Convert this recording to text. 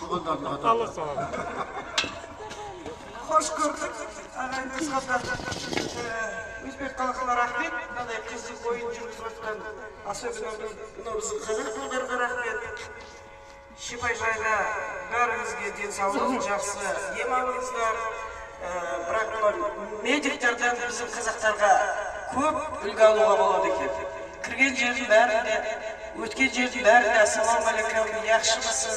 туғандарына Allah sağ olun. Hoş gördük. Ағайындысқа өзбек халқына рахмет. Мынандай қызық ойын жүргізіп жатқан особенно мынау біздің қазақ балаларға рахмет. Шипайжайда бәріңізге денсаулық жақсы, ем алыңыздар. Бірақ мынау медиктерден біздің қазақтарға көп үлгі алуға болады екен. Кірген жердің бәрінде, өткен жердің бәрінде ассалаумағалейкум, яхшымысыз?